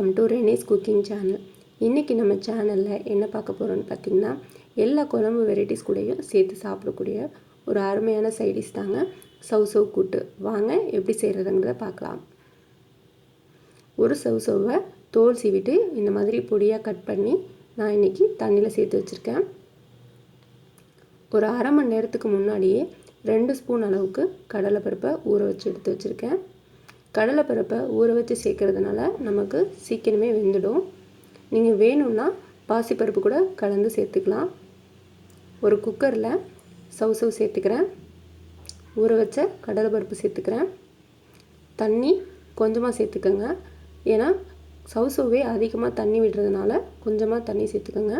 Welcome to Reni's cooking channel. இன்றைக்கி நம்ம சேனலில் என்ன பார்க்க போகிறோன்னு பார்த்திங்கன்னா, எல்லா குழம்பு வெரைட்டிஸ் கூடயும் சேர்த்து சாப்பிடக்கூடிய ஒரு அருமையான சைடிஷ் தாங்க சவ் சவ் கூட்டு. வாங்க எப்படி செய்கிறதுங்கிறத பார்க்கலாம். ஒரு சவ்வை தோல் சீவிட்டு இந்த மாதிரி பொடியாக கட் பண்ணி நான் இன்றைக்கி தண்ணியில் சேர்த்து வச்சுருக்கேன். ஒரு அரை மணி நேரத்துக்கு முன்னாடியே 2 ஸ்பூன் அளவுக்கு கடலைப்பருப்பை ஊற வச்சு எடுத்து வச்சுருக்கேன். கடலைப்பருப்பை ஊற வச்சு சேர்க்கறதுனால நமக்கு சீக்கிரமே வெந்துடும். நீங்கள் வேணும்னா பாசிப்பருப்பு கூட கலந்து சேர்த்துக்கலாம். ஒரு குக்கரில் சவ் சேர்த்துக்கிறேன். ஊற வச்ச கடலைப்பருப்பு சேர்த்துக்கிறேன். தண்ணி கொஞ்சமாக சேர்த்துக்கோங்க. ஏன்னா சவ்வே அதிகமாக தண்ணி விடுறதுனால கொஞ்சமாக தண்ணி சேர்த்துக்கோங்க.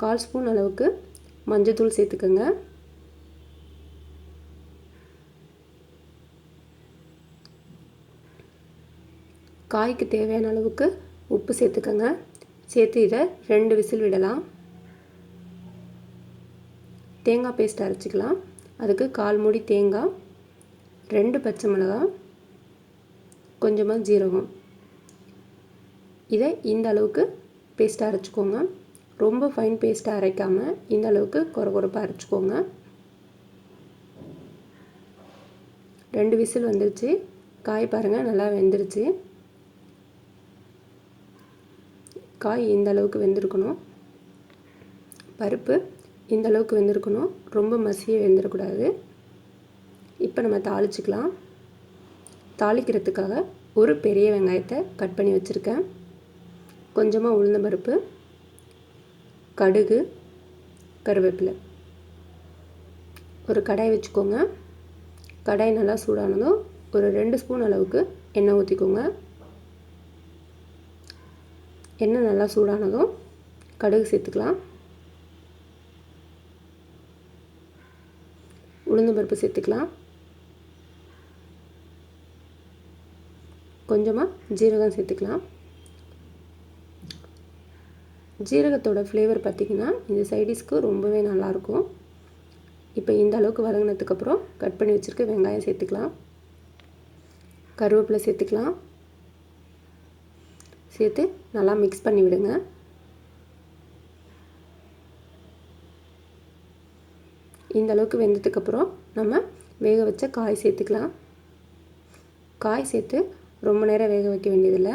1/4 ஸ்பூன் அளவுக்கு மஞ்சள்தூள் சேர்த்துக்கோங்க. காய்க்கு தேவையான அளவுக்கு உப்பு சேர்த்துக்கோங்க. சேர்த்து இதை 2 விசில் விடலாம். தேங்காய் பேஸ்ட் அரைச்சிக்கலாம். அதுக்கு 1/4 மூடி தேங்காய், 2 பச்சை மிளகாய், கொஞ்சமாக ஜீரகம். இதை இந்த அளவுக்கு பேஸ்ட்டாக அரைச்சிக்கோங்க. ரொம்ப ஃபைன் பேஸ்ட்டாக அரைக்காமல் இந்த அளவுக்கு கொரகொரப்பாக அரைச்சிக்கோங்க. 2 விசில் வந்துருச்சு. காய் பாருங்கள் நல்லா வெந்துருச்சு. காய் இந்த அளவுக்கு வெந்திருக்கணும். பருப்பு இந்த அளவுக்கு வெந்திருக்கணும். ரொம்ப மசிய வெந்துடக்கூடாது. இப்போ நம்ம தாளிச்சிக்கலாம். தாளிக்கிறதுக்காக ஒரு பெரிய வெங்காயத்தை கட் பண்ணி வச்சுருக்கேன். கொஞ்சமாக உளுந்தம்பருப்பு, கடுகு, கருவேப்பிலை. ஒரு கடாய் வச்சுக்கோங்க. கடாய் நல்லா சூடானதும் ஒரு 2 ஸ்பூன் அளவுக்கு எண்ணெய் ஊற்றிக்கோங்க. எண்ணெய் நல்லா சூடானதும் கடுகு சேர்த்துக்கலாம். உளுந்தம்பருப்பு சேர்த்துக்கலாம். கொஞ்சமாக ஜீரகம் சேர்த்துக்கலாம். ஜீரகத்தோட ஃப்ளேவர் பார்த்திங்கன்னா இந்த சைடிஷ்க்கு ரொம்பவே நல்லாயிருக்கும். இப்போ இந்த அளவுக்கு வதங்கினதுக்கப்புறம் கட் பண்ணி வச்சுருக்க வெங்காயம் சேர்த்துக்கலாம். கருவேப்பிலை சேர்த்துக்கலாம். சேர்த்து நல்லா மிக்ஸ் பண்ணி விடுங்க. இந்த அளவுக்கு வெந்ததுக்கப்புறம் நம்ம வேக வச்ச காய் சேர்த்துக்கலாம். காய் சேர்த்து ரொம்ப நேரம் வேக வைக்க வேண்டியதில்லை.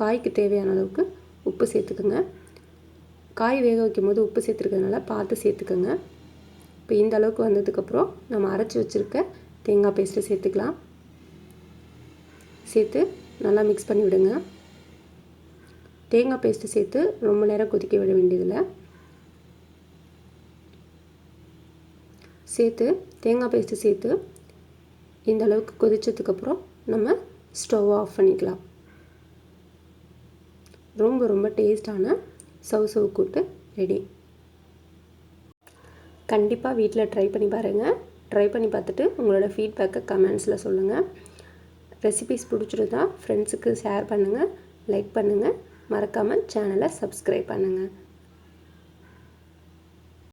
காய்க்கு தேவையான அளவுக்கு உப்பு சேர்த்துக்கோங்க. காய் வேக வைக்கும் போது உப்பு சேர்த்துருக்கிறதுனால பார்த்து சேர்த்துக்கோங்க. இப்போ இந்த அளவுக்கு வந்ததுக்கப்புறம் நம்ம அரைச்சி வச்சுருக்க தேங்காய் பேஸ்ட்டை சேர்த்துக்கலாம். சேர்த்து நல்லா மிக்ஸ் பண்ணி விடுங்க. தேங்காய் பேஸ்ட்டு சேர்த்து ரொம்ப நேரம் கொதிக்க விட வேண்டியதில்லை. தேங்காய் பேஸ்ட்டு சேர்த்து இந்த அளவுக்கு கொதிச்சதுக்கப்புறம் நம்ம ஸ்டவ் ஆஃப் பண்ணிக்கலாம். ரொம்ப டேஸ்டான சவ் கூட்டு ரெடி. கண்டிப்பாக வீட்டில் ட்ரை பண்ணி பாருங்கள். ட்ரை பண்ணி பார்த்துட்டு உங்களோட ஃபீட்பேக்கை கமெண்ட்ஸில் சொல்லுங்கள். ரெசிபீஸ் பிடிச்சிருந்தா ஃப்ரெண்ட்ஸுக்கு ஷேர் பண்ணுங்கள், லைக் பண்ணுங்கள். மறக்காமல் சேனலை சப்ஸ்கிரைப் பண்ணுங்கள்.